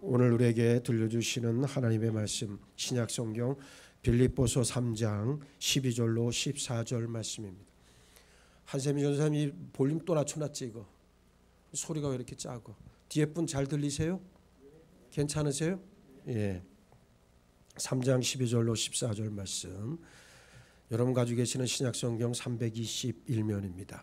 오늘 우리에게 들려주시는 하나님의 말씀 신약성경 빌립보서 3장 12절로 14절 말씀입니다. 한세미 전사님이 볼륨 또 낮춰놨지 이거. 소리가 왜 이렇게 작고. 뒤에 분 잘 들리세요? 괜찮으세요? 예. 3장 12절로 14절 말씀. 여러분 가지고 계시는 신약성경 321면입니다.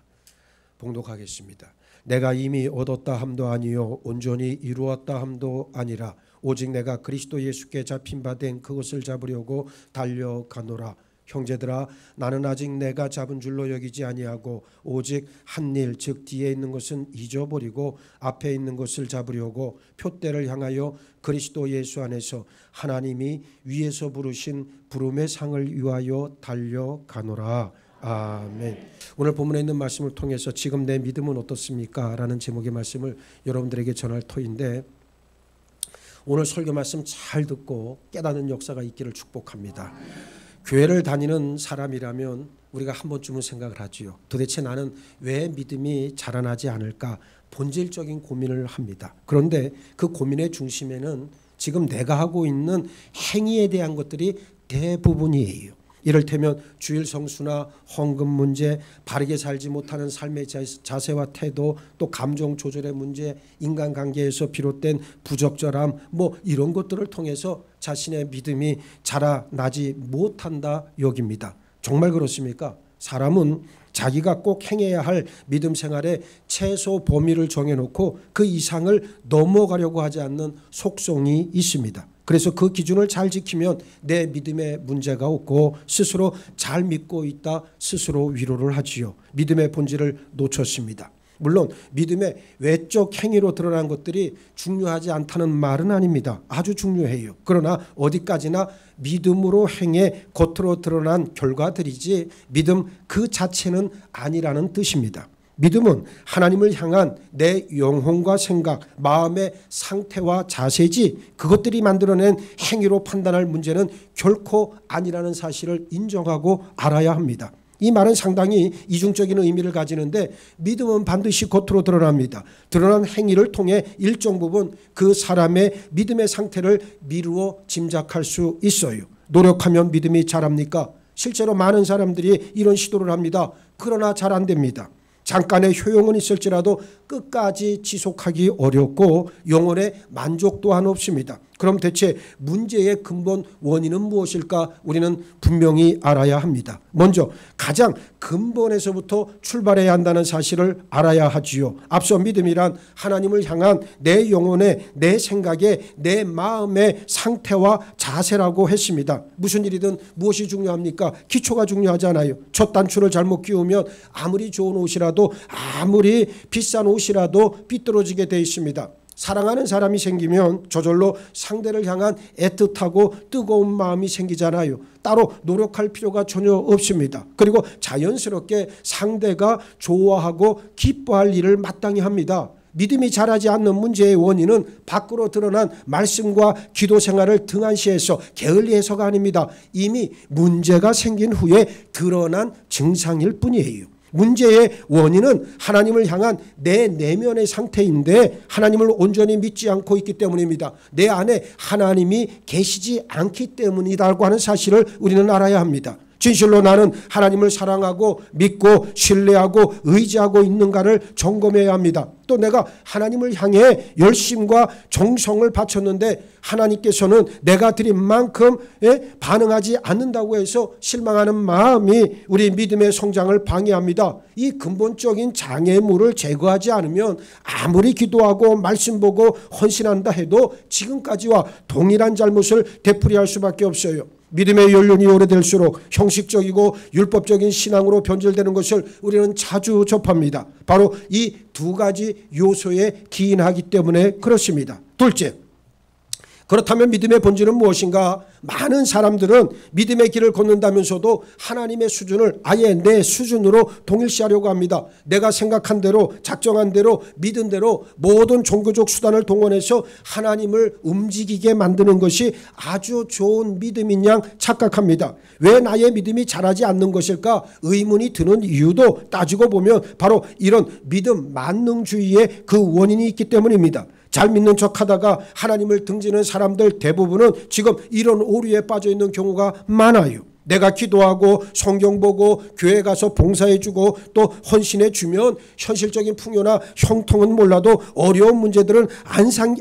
봉독하겠습니다. 내가 이미 얻었다 함도 아니요 온전히 이루었다 함도 아니라 오직 내가 그리스도 예수께 잡힌 바 된 그것을 잡으려고 달려가노라. 형제들아 나는 아직 내가 잡은 줄로 여기지 아니하고 오직 한 일 즉 뒤에 있는 것은 잊어버리고 앞에 있는 것을 잡으려고 표대를 향하여 그리스도 예수 안에서 하나님이 위에서 부르신 부름의 상을 위하여 달려가노라. 아멘. 오늘 본문에 있는 말씀을 통해서 지금 내 믿음은 어떻습니까? 라는 제목의 말씀을 여러분들에게 전할 터인데 오늘 설교 말씀 잘 듣고 깨닫는 역사가 있기를 축복합니다. 교회를 다니는 사람이라면 우리가 한 번쯤은 생각을 하지요. 도대체 나는 왜 믿음이 자라나지 않을까? 본질적인 고민을 합니다. 그런데 그 고민의 중심에는 지금 내가 하고 있는 행위에 대한 것들이 대부분이에요. 이를테면 주일 성수나 헌금 문제, 바르게 살지 못하는 삶의 자세와 태도, 또 감정 조절의 문제, 인간관계에서 비롯된 부적절함, 이런 것들을 통해서 자신의 믿음이 자라나지 못한다 여깁니다. 정말 그렇습니까? 사람은 자기가 꼭 행해야 할 믿음 생활의 최소 범위를 정해놓고 그 이상을 넘어가려고 하지 않는 속성이 있습니다. 그래서 그 기준을 잘 지키면 내 믿음에 문제가 없고 스스로 잘 믿고 있다 스스로 위로를 하지요. 믿음의 본질을 놓쳤습니다. 물론 믿음의 외적 행위로 드러난 것들이 중요하지 않다는 말은 아닙니다. 아주 중요해요. 그러나 어디까지나 믿음으로 행해 겉으로 드러난 결과들이지 믿음 그 자체는 아니라는 뜻입니다. 믿음은 하나님을 향한 내 영혼과 생각, 마음의 상태와 자세지 그것들이 만들어낸 행위로 판단할 문제는 결코 아니라는 사실을 인정하고 알아야 합니다. 이 말은 상당히 이중적인 의미를 가지는데 믿음은 반드시 겉으로 드러납니다. 드러난 행위를 통해 일정 부분 그 사람의 믿음의 상태를 미루어 짐작할 수 있어요. 노력하면 믿음이 자랍니까? 실제로 많은 사람들이 이런 시도를 합니다. 그러나 잘 안 됩니다. 잠깐의 효용은 있을지라도 끝까지 지속하기 어렵고 영혼의 만족 또한 없습니다. 그럼 대체 문제의 근본 원인은 무엇일까? 우리는 분명히 알아야 합니다. 먼저 가장 근본에서부터 출발해야 한다는 사실을 알아야 하지요. 앞서 믿음이란 하나님을 향한 내 영혼의, 내 생각의, 내 마음의 상태와 자세라고 했습니다. 무슨 일이든 무엇이 중요합니까? 기초가 중요하잖아요. 첫 단추를 잘못 끼우면 아무리 좋은 옷이라도 아무리 비싼 옷이라도 삐뚤어지게 돼 있습니다. 사랑하는 사람이 생기면 저절로 상대를 향한 애틋하고 뜨거운 마음이 생기잖아요. 따로 노력할 필요가 전혀 없습니다. 그리고 자연스럽게 상대가 좋아하고 기뻐할 일을 마땅히 합니다. 믿음이 자라지 않는 문제의 원인은 밖으로 드러난 말씀과 기도 생활을 등한시해서 게을리해서가 아닙니다. 이미 문제가 생긴 후에 드러난 증상일 뿐이에요. 문제의 원인은 하나님을 향한 내 내면의 상태인데 하나님을 온전히 믿지 않고 있기 때문입니다. 내 안에 하나님이 계시지 않기 때문이라고 하는 사실을 우리는 알아야 합니다. 진실로 나는 하나님을 사랑하고 믿고 신뢰하고 의지하고 있는가를 점검해야 합니다. 또 내가 하나님을 향해 열심과 정성을 바쳤는데 하나님께서는 내가 드린 만큼 반응하지 않는다고 해서 실망하는 마음이 우리 믿음의 성장을 방해합니다. 이 근본적인 장애물을 제거하지 않으면 아무리 기도하고 말씀 보고 헌신한다 해도 지금까지와 동일한 잘못을 되풀이할 수밖에 없어요. 믿음의 연륜이 오래될수록 형식적이고 율법적인 신앙으로 변질되는 것을 우리는 자주 접합니다. 바로 이 두 가지 요소에 기인하기 때문에 그렇습니다. 둘째, 그렇다면 믿음의 본질은 무엇인가? 많은 사람들은 믿음의 길을 걷는다면서도 하나님의 수준을 아예 내 수준으로 동일시하려고 합니다. 내가 생각한 대로, 작정한 대로, 믿은 대로 모든 종교적 수단을 동원해서 하나님을 움직이게 만드는 것이 아주 좋은 믿음인 양 착각합니다. 왜 나의 믿음이 자라지 않는 것일까? 의문이 드는 이유도 따지고 보면 바로 이런 믿음 만능주의의 그 원인이 있기 때문입니다. 잘 믿는 척하다가 하나님을 등지는 사람들 대부분은 지금 이런 오류에 빠져 있는 경우가 많아요. 내가 기도하고 성경 보고 교회 가서 봉사해주고 또 헌신해주면 현실적인 풍요나 형통은 몰라도 어려운 문제들은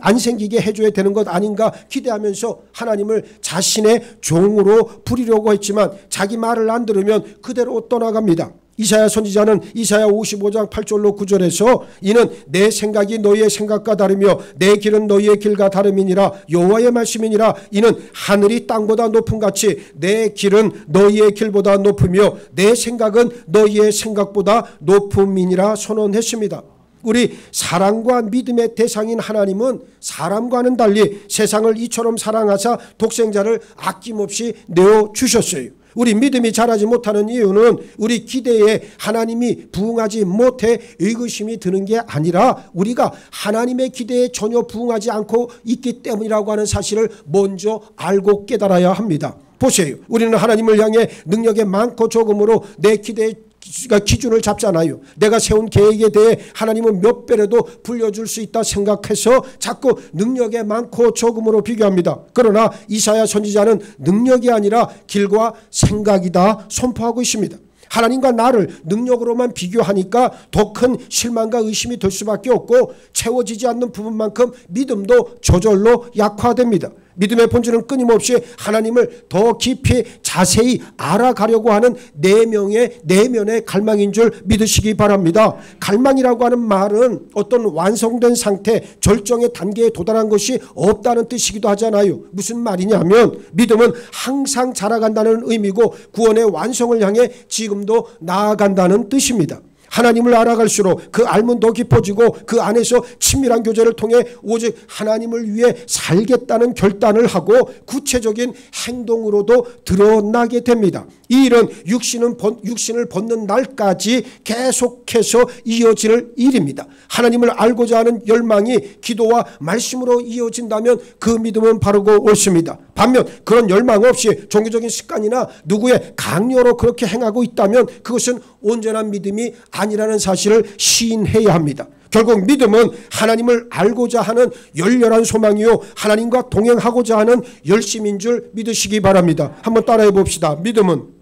안 생기게 해줘야 되는 것 아닌가 기대하면서 하나님을 자신의 종으로 부리려고 했지만 자기 말을 안 들으면 그대로 떠나갑니다. 이사야 선지자는 이사야 55장 8절로 9절에서 이는 내 생각이 너희의 생각과 다르며 내 길은 너희의 길과 다름이니라 여호와의 말씀이니라 이는 하늘이 땅보다 높음 같이 내 길은 너희의 길보다 높으며 내 생각은 너희의 생각보다 높음이니라 선언했습니다. 우리 사랑과 믿음의 대상인 하나님은 사람과는 달리 세상을 이처럼 사랑하사 독생자를 아낌없이 내어주셨어요. 우리 믿음이 자라지 못하는 이유는 우리 기대에 하나님이 부응하지 못해 의구심이 드는 게 아니라 우리가 하나님의 기대에 전혀 부응하지 않고 있기 때문이라고 하는 사실을 먼저 알고 깨달아야 합니다. 보세요. 우리는 하나님을 향해 능력의 많고 적음으로 내 기대에 기준을 잡잖아요. 내가 세운 계획에 대해 하나님은 몇 배라도 불려줄 수 있다 생각해서 자꾸 능력의 많고 적음으로 비교합니다. 그러나 이사야 선지자는 능력이 아니라 길과 생각이다 선포하고 있습니다. 하나님과 나를 능력으로만 비교하니까 더 큰 실망과 의심이 될 수밖에 없고 채워지지 않는 부분만큼 믿음도 저절로 약화됩니다. 믿음의 본질은 끊임없이 하나님을 더 깊이 자세히 알아가려고 하는 내면의 갈망인 줄 믿으시기 바랍니다. 갈망이라고 하는 말은 어떤 완성된 상태, 절정의 단계에 도달한 것이 없다는 뜻이기도 하잖아요. 무슨 말이냐면 믿음은 항상 자라간다는 의미고 구원의 완성을 향해 지금도 나아간다는 뜻입니다. 하나님을 알아갈수록 그 알면 더 깊어지고 그 안에서 친밀한 교제를 통해 오직 하나님을 위해 살겠다는 결단을 하고 구체적인 행동으로도 드러나게 됩니다. 이 일은 육신을 벗는 날까지 계속해서 이어질 일입니다. 하나님을 알고자 하는 열망이 기도와 말씀으로 이어진다면 그 믿음은 바르고 옳습니다. 반면 그런 열망 없이 종교적인 습관이나 누구의 강요로 그렇게 행하고 있다면 그것은 온전한 믿음이 아니라는 사실을 시인해야 합니다. 결국 믿음은 하나님을 알고자 하는 열렬한 소망이요 하나님과 동행하고자 하는 열심인 줄 믿으시기 바랍니다. 한번 따라해 봅시다. 믿음은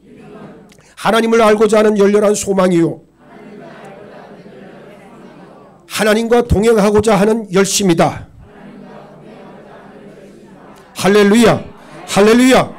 하나님을 알고자 하는 열렬한 소망이요 하나님과 동행하고자 하는 열심이다. 할렐루야, 할렐루야.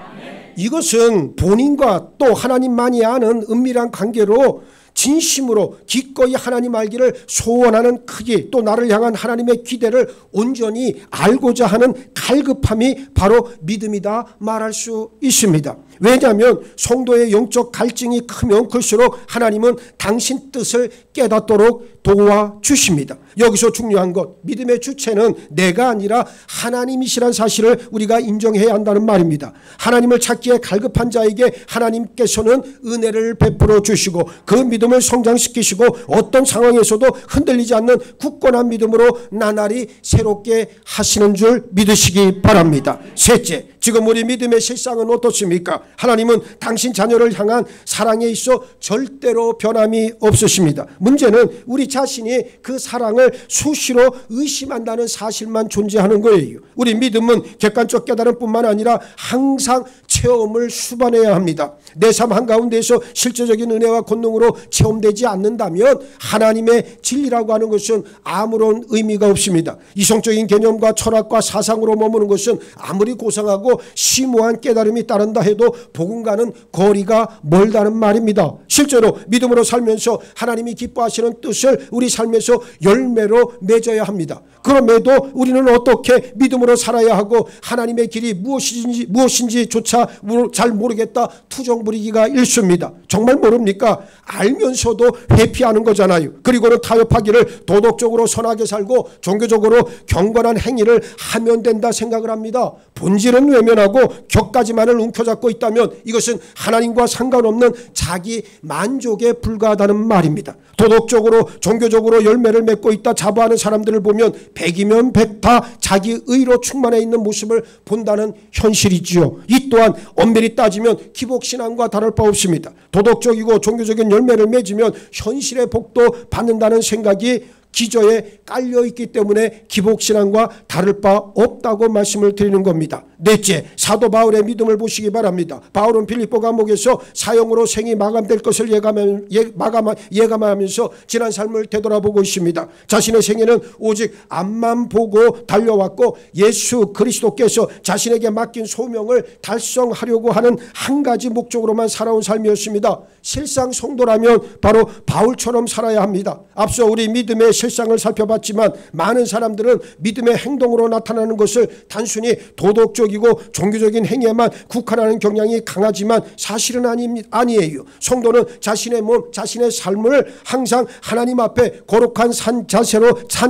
이것은 본인과 또 하나님만이 아는 은밀한 관계로 진심으로 기꺼이 하나님 알기를 소원하는 크기, 또 나를 향한 하나님의 기대를 온전히 알고자 하는 갈급함이 바로 믿음이다 말할 수 있습니다. 왜냐하면 성도의 영적 갈증이 크면 클수록 하나님은 당신 뜻을 깨닫도록 도와주십니다. 여기서 중요한 것, 믿음의 주체는 내가 아니라 하나님이시란 사실을 우리가 인정해야 한다는 말입니다. 하나님을 찾기에 갈급한 자에게 하나님께서는 은혜를 베풀어 주시고 그 믿음을 성장시키시고 어떤 상황에서도 흔들리지 않는 굳건한 믿음으로 나날이 새롭게 하시는 줄 믿으시기 바랍니다. 셋째, 지금 우리 믿음의 실상은 어떻습니까? 하나님은 당신 자녀를 향한 사랑에 있어 절대로 변함이 없으십니다. 문제는 우리 자신이 그 사랑을 수시로 의심한다는 사실만 존재하는 거예요. 우리 믿음은 객관적 깨달음뿐만 아니라 항상 체험을 수반해야 합니다. 내 삶 한가운데에서 실제적인 은혜와 권능으로 체험되지 않는다면 하나님의 진리라고 하는 것은 아무런 의미가 없습니다. 이성적인 개념과 철학과 사상으로 머무는 것은 아무리 고상하고 심오한 깨달음이 따른다 해도 복음과는 거리가 멀다는 말입니다. 실제로 믿음으로 살면서 하나님이 기뻐하시는 뜻을 우리 삶에서 열매로 맺어야 합니다. 그럼에도 우리는 어떻게 믿음으로 살아야 하고 하나님의 길이 무엇인지조차 잘 모르겠다 투정 부리기가 일쑤입니다. 정말 모릅니까? 알면서도 회피하는 거잖아요. 그리고는 타협하기를 도덕적으로 선하게 살고 종교적으로 경건한 행위를 하면 된다 생각을 합니다. 본질은 외면하고 격가지만을 움켜잡고 있다면 이것은 하나님과 상관없는 자기 만족에 불과하다는 말입니다. 도덕적으로 종교적으로 열매를 맺고 있다 자부하는 사람들을 보면 100이면 100 다 자기 의로 충만해 있는 모습을 본다는 현실이지요. 이 또한 엄밀히 따지면 기복신앙과 다를 바 없습니다. 도덕적이고 종교적인 열매를 맺으면 현실의 복도 받는다는 생각이 기저에 깔려있기 때문에 기복신앙과 다를 바 없다고 말씀을 드리는 겁니다. 넷째, 사도 바울의 믿음을 보시기 바랍니다. 바울은 빌립보 감옥에서 사형으로 생이 마감될 것을 예감하면서 지난 삶을 되돌아보고 있습니다. 자신의 생애는 오직 앞만 보고 달려왔고 예수 그리스도께서 자신에게 맡긴 소명을 달성하려고 하는 한 가지 목적으로만 살아온 삶이었습니다. 실상 성도라면 바로 바울처럼 살아야 합니다. 앞서 우리 믿음의 실상을 살펴봤지만 많은 사람들은 믿음의 행동으로 나타나는 것을 단순히 도덕적이고 종교적인 행위에만 국한하는 경향이 강하지만 사실은 아니에요. 성도는 자신의 몸, 자신의 삶을 항상 하나님 앞에 거룩한 산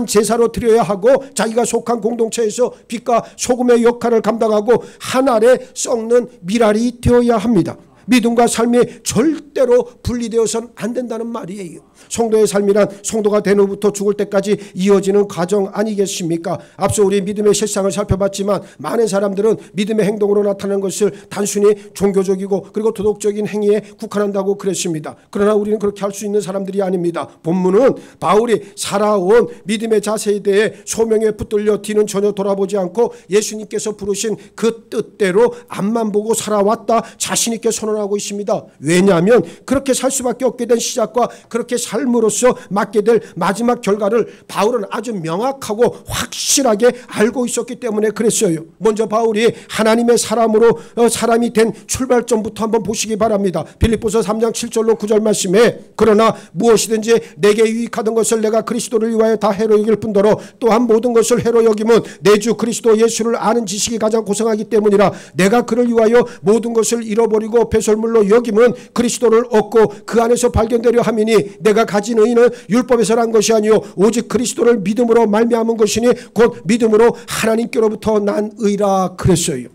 제사로 드려야 하고 자기가 속한 공동체에서 빛과 소금의 역할을 감당하고 한 알에 썩는 밀알이 되어야 합니다. 믿음과 삶이 절대로 분리되어서는 안 된다는 말이에요. 성도의 삶이란 성도가 된 후부터 죽을 때까지 이어지는 과정 아니겠습니까? 앞서 우리 믿음의 실상을 살펴봤지만 많은 사람들은 믿음의 행동으로 나타나는 것을 단순히 종교적이고 그리고 도덕적인 행위에 국한한다고 그랬습니다. 그러나 우리는 그렇게 할 수 있는 사람들이 아닙니다. 본문은 바울이 살아온 믿음의 자세에 대해 소명에 붙들려 뒤는 전혀 돌아보지 않고 예수님께서 부르신 그 뜻대로 앞만 보고 살아왔다 자신 있게 선언하고 있습니다. 왜냐하면 그렇게 살 수밖에 없게 된 시작과 그렇게 삶으로써 맞게 될 마지막 결과를 바울은 아주 명확하고 확실하게 알고 있었기 때문에 그랬어요. 먼저 바울이 하나님의 사람이 된 출발점부터 한번 보시기 바랍니다. 빌립보서 3장 7절로 9절 말씀에 그러나 무엇이든지 내게 유익하던 것을 내가 그리스도를 위하여 다 해로 여길 뿐더러 또한 모든 것을 해로 여김은 내 주 그리스도 예수를 아는 지식이 가장 고상하기 때문이라. 내가 그를 위하여 모든 것을 잃어버리고 배설물로 여김은 그리스도를 얻고 그 안에서 발견되려 함이니 내가 가진 의는 율법에서 난 것이 아니요 오직 그리스도를 믿음으로 말미암은 것이니 곧 믿음으로 하나님께로부터 난 의라 그랬어요.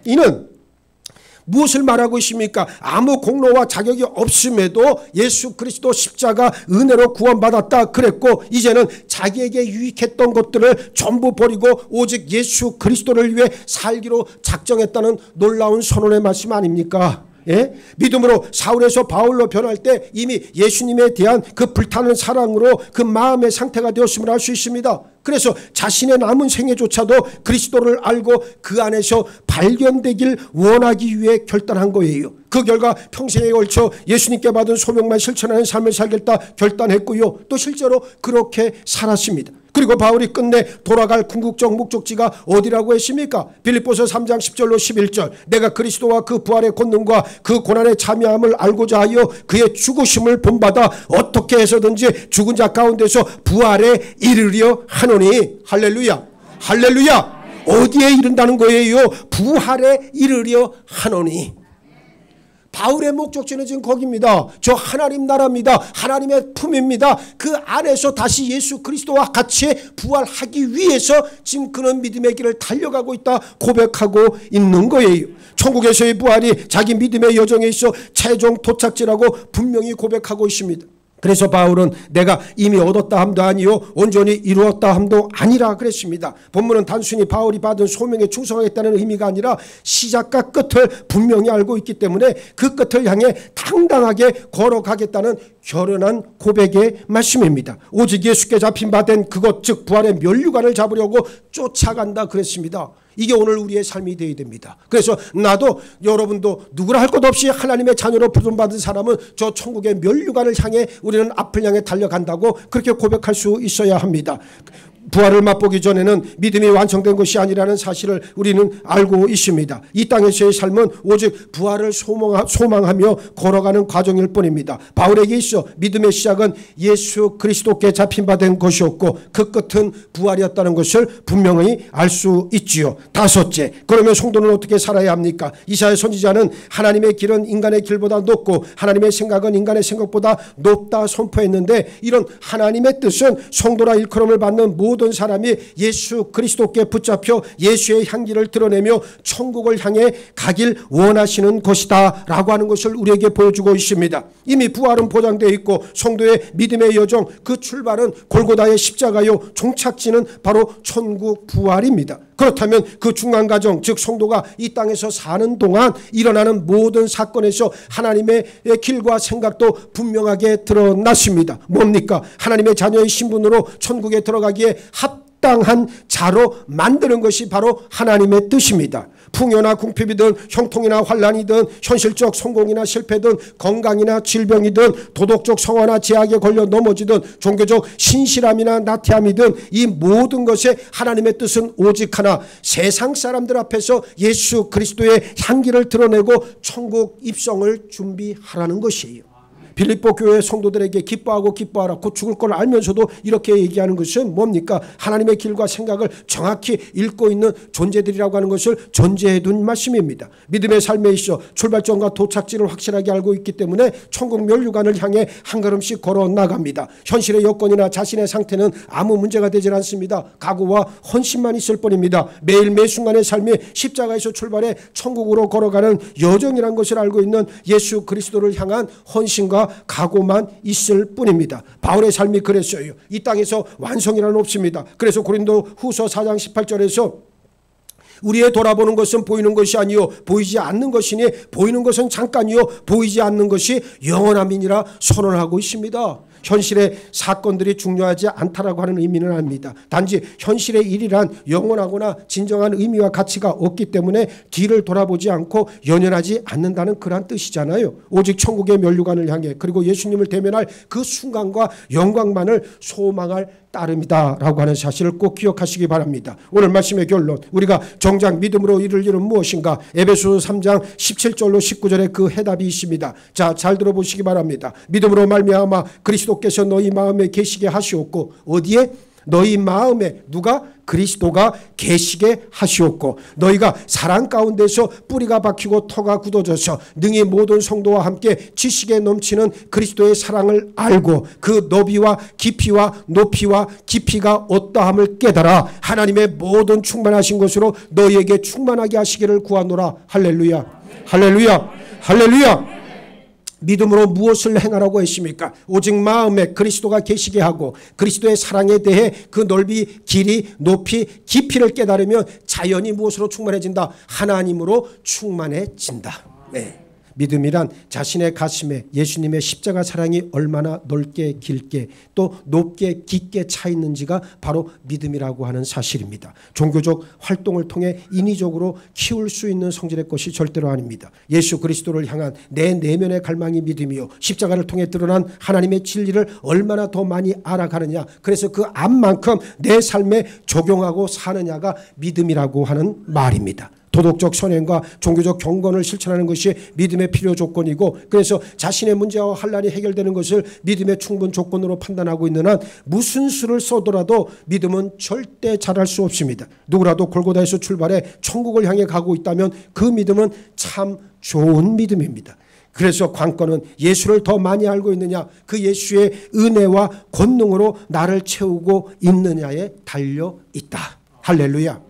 이는 무엇을 말하고 있습니까? 아무 공로와 자격이 없음에도 예수 그리스도 십자가 은혜로 구원받았다 그랬고 이제는 자기에게 유익했던 것들을 전부 버리고 오직 예수 그리스도를 위해 살기로 작정했다는 놀라운 선언의 말씀 아닙니까? 예? 믿음으로 사울에서 바울로 변할 때 이미 예수님에 대한 그 불타는 사랑으로 그 마음의 상태가 되었음을 알 수 있습니다. 그래서 자신의 남은 생애조차도 그리스도를 알고 그 안에서 발견되길 원하기 위해 결단한 거예요. 그 결과 평생에 걸쳐 예수님께 받은 소명만 실천하는 삶을 살겠다 결단했고요. 또 실제로 그렇게 살았습니다. 그리고 바울이 끝내 돌아갈 궁극적 목적지가 어디라고 했습니까? 빌립보서 3장 10절로 11절 내가 그리스도와 그 부활의 권능과 그 고난의 참여함을 알고자 하여 그의 죽으심을 본받아 어떻게 해서든지 죽은 자 가운데서 부활에 이르려 하노니. 할렐루야, 할렐루야. 어디에 이른다는 거예요? 부활에 이르려 하노니. 바울의 목적지는 지금 거기입니다. 저 하나님 나라입니다. 하나님의 품입니다. 그 안에서 다시 예수 그리스도와 같이 부활하기 위해서 지금 그는 믿음의 길을 달려가고 있다 고백하고 있는 거예요. 천국에서의 부활이 자기 믿음의 여정에 있어 최종 도착지라고 분명히 고백하고 있습니다. 그래서 바울은 내가 이미 얻었다 함도 아니요 온전히 이루었다 함도 아니라 그랬습니다. 본문은 단순히 바울이 받은 소명에 충성하겠다는 의미가 아니라 시작과 끝을 분명히 알고 있기 때문에 그 끝을 향해 당당하게 걸어가겠다는 결연한 고백의 말씀입니다. 오직 예수께 잡힌 바 된 그것 즉 부활의 면류관을 잡으려고 쫓아간다 그랬습니다. 이게 오늘 우리의 삶이 되어야 됩니다. 그래서 나도 여러분도 누구라 할 것 없이 하나님의 자녀로 부름받은 사람은 저 천국의 면류관을 향해 우리는 앞을 향해 달려간다고 그렇게 고백할 수 있어야 합니다. 부활을 맛보기 전에는 믿음이 완성된 것이 아니라는 사실을 우리는 알고 있습니다. 이 땅에서의 삶은 오직 부활을 소망하며 걸어가는 과정일 뿐입니다. 바울에게 있어 믿음의 시작은 예수 그리스도께 잡힌 바 된 것이었고 그 끝은 부활이었다는 것을 분명히 알 수 있지요. 다섯째, 그러면 성도는 어떻게 살아야 합니까? 이사야 선지자는 하나님의 길은 인간의 길보다 높고 하나님의 생각은 인간의 생각보다 높다 선포했는데 이런 하나님의 뜻은 성도라 일컬음을 받는 모든 모든 사람이 예수 그리스도께 붙잡혀 예수의 향기를 드러내며 천국을 향해 가길 원하시는 것이다 라고 하는 것을 우리에게 보여주고 있습니다. 이미 부활은 보장되어 있고 성도의 믿음의 여정, 그 출발은 골고다의 십자가요, 종착지는 바로 천국 부활입니다. 그렇다면 그 중간 과정, 즉 성도가 이 땅에서 사는 동안 일어나는 모든 사건에서 하나님의 길과 생각도 분명하게 드러났습니다. 뭡니까? 하나님의 자녀의 신분으로 천국에 들어가기에 합당한 자로 만드는 것이 바로 하나님의 뜻입니다. 풍요나 궁핍이든 형통이나 환난이든 현실적 성공이나 실패든 건강이나 질병이든 도덕적 성화나 제약에 걸려 넘어지든 종교적 신실함이나 나태함이든 이 모든 것에 하나님의 뜻은 오직 하나, 세상 사람들 앞에서 예수 그리스도의 향기를 드러내고 천국 입성을 준비하라는 것이에요. 빌립보 교회 성도들에게 기뻐하고 기뻐하라, 곧 죽을 걸 알면서도 이렇게 얘기하는 것은 뭡니까? 하나님의 길과 생각을 정확히 읽고 있는 존재들이라고 하는 것을 전제해 둔 말씀입니다. 믿음의 삶에 있어 출발점과 도착지를 확실하게 알고 있기 때문에 천국 면류관을 향해 한 걸음씩 걸어 나갑니다. 현실의 여건이나 자신의 상태는 아무 문제가 되질 않습니다. 각오와 헌신만 있을 뿐입니다. 매일 매 순간의 삶이 십자가에서 출발해 천국으로 걸어가는 여정이라는 것을 알고 있는 예수 그리스도를 향한 헌신과 각오만 있을 뿐입니다. 바울의 삶이 그랬어요. 이 땅에서 완성이란 없습니다. 그래서 고린도 후서 4장 18절에서 우리의 돌아보는 것은 보이는 것이 아니요 보이지 않는 것이니 보이는 것은 잠깐이요 보이지 않는 것이 영원함이니라 선언하고 있습니다. 현실의 사건들이 중요하지 않다라고 하는 의미는 아닙니다. 단지 현실의 일이란 영원하거나 진정한 의미와 가치가 없기 때문에 뒤를 돌아보지 않고 연연하지 않는다는 그런 뜻이잖아요. 오직 천국의 면류관을 향해 그리고 예수님을 대면할 그 순간과 영광만을 소망할 따름이다 라고 하는 사실을 꼭 기억하시기 바랍니다. 오늘 말씀의 결론, 우리가 정작 믿음으로 이룰 일은 무엇인가? 에베소서 3장 17절로 19절에 그 해답이 있습니다. 자, 잘 들어보시기 바랍니다. 믿음으로 말미암아 그리스도께서 너희 마음에 계시게 하시옵고, 어디에? 너희 마음에 누가? 그리스도가 계시게 하시옵고, 너희가 사랑 가운데서 뿌리가 박히고 터가 굳어져서 능히 모든 성도와 함께 지식에 넘치는 그리스도의 사랑을 알고 그 너비와 깊이와 높이와 깊이가 어떠함을 깨달아 하나님의 모든 충만하신 것으로 너희에게 충만하게 하시기를 구하노라. 할렐루야, 할렐루야, 할렐루야. 믿음으로 무엇을 행하라고 했습니까? 오직 마음에 그리스도가 계시게 하고 그리스도의 사랑에 대해 그 넓이, 길이, 높이, 깊이를 깨달으면 자연히 무엇으로 충만해진다? 하나님으로 충만해진다. 네. 믿음이란 자신의 가슴에 예수님의 십자가 사랑이 얼마나 넓게 길게 또 높게 깊게 차 있는지가 바로 믿음이라고 하는 사실입니다. 종교적 활동을 통해 인위적으로 키울 수 있는 성질의 것이 절대로 아닙니다. 예수 그리스도를 향한 내 내면의 갈망이 믿음이요 십자가를 통해 드러난 하나님의 진리를 얼마나 더 많이 알아가느냐, 그래서 그 암만큼 내 삶에 적용하고 사느냐가 믿음이라고 하는 말입니다. 도덕적 선행과 종교적 경건을 실천하는 것이 믿음의 필요 조건이고, 그래서 자신의 문제와 환난이 해결되는 것을 믿음의 충분 조건으로 판단하고 있는 한 무슨 수를 써더라도 믿음은 절대 잘할 수 없습니다. 누구라도 골고다에서 출발해 천국을 향해 가고 있다면 그 믿음은 참 좋은 믿음입니다. 그래서 관건은 예수를 더 많이 알고 있느냐, 그 예수의 은혜와 권능으로 나를 채우고 있느냐에 달려 있다. 할렐루야,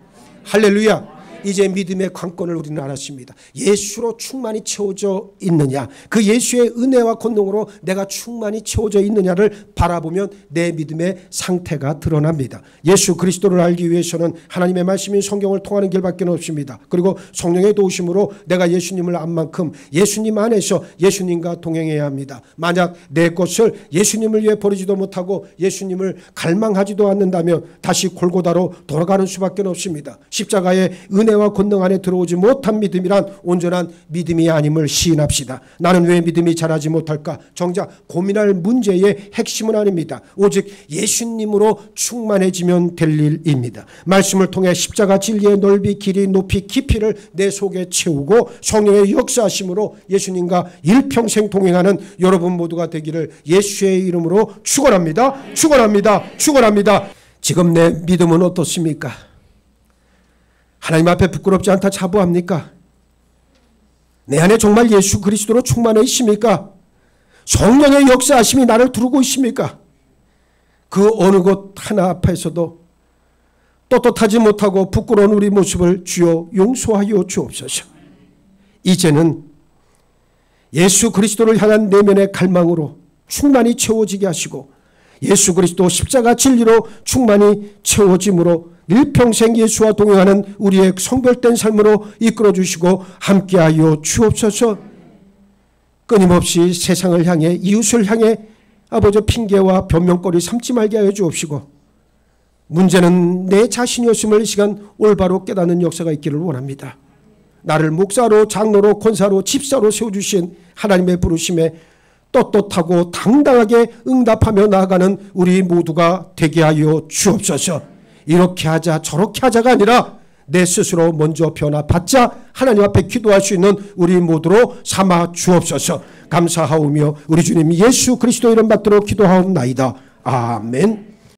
할렐루야. 이제 믿음의 관건을 우리는 알았습니다. 예수로 충만히 채워져 있느냐, 그 예수의 은혜와 권능으로 내가 충만히 채워져 있느냐를 바라보면 내 믿음의 상태가 드러납니다. 예수 그리스도를 알기 위해서는 하나님의 말씀인 성경을 통하는 길밖에 없습니다. 그리고 성령의 도우심으로 내가 예수님을 안 만큼 예수님 안에서 예수님과 동행해야 합니다. 만약 내 것을 예수님을 위해 버리지도 못하고 예수님을 갈망하지도 않는다면 다시 골고다로 돌아가는 수밖에 없습니다. 십자가의 은혜와 권능 안에 들어오지 못한 믿음이란 온전한 믿음이 아님을 시인합시다. 나는 왜 믿음이 자라지 못할까? 정작 고민할 문제의 핵심은 아닙니다. 오직 예수님으로 충만해지면 될 일입니다. 말씀을 통해 십자가 진리의 넓이, 길이, 높이, 깊이를 내 속에 채우고 성령의 역사하심으로 예수님과 일평생 동행하는 여러분 모두가 되기를 예수의 이름으로 축원합니다. 축원합니다. 축원합니다. 지금 내 믿음은 어떻습니까? 하나님 앞에 부끄럽지 않다 자부합니까? 내 안에 정말 예수 그리스도로 충만해 있습니까? 성령의 역사하심이 나를 두르고 있습니까? 그 어느 것 하나 앞에서도 떳떳하지 못하고 부끄러운 우리 모습을 주여 용서하여 주옵소서. 이제는 예수 그리스도를 향한 내면의 갈망으로 충만히 채워지게 하시고 예수 그리스도 십자가 진리로 충만히 채워짐으로 일평생 예수와 동행하는 우리의 성별된 삶으로 이끌어 주시고 함께하여 주옵소서. 끊임없이 세상을 향해 이웃을 향해 아버지 핑계와 변명거리 삼지 말게 하여 주옵시고 문제는 내 자신이었음을 이 시간 올바로 깨닫는 역사가 있기를 원합니다. 나를 목사로 장로로 권사로 집사로 세워주신 하나님의 부르심에 떳떳하고 당당하게 응답하며 나아가는 우리 모두가 되게 하여 주옵소서. 이렇게 하자 저렇게 하자가 아니라 내 스스로 먼저 변화받자 하나님 앞에 기도할 수 있는 우리 모두로 삼아 주옵소서. 감사하오며 우리 주님 예수 그리스도 이름 받들어 기도하옵나이다. 아멘.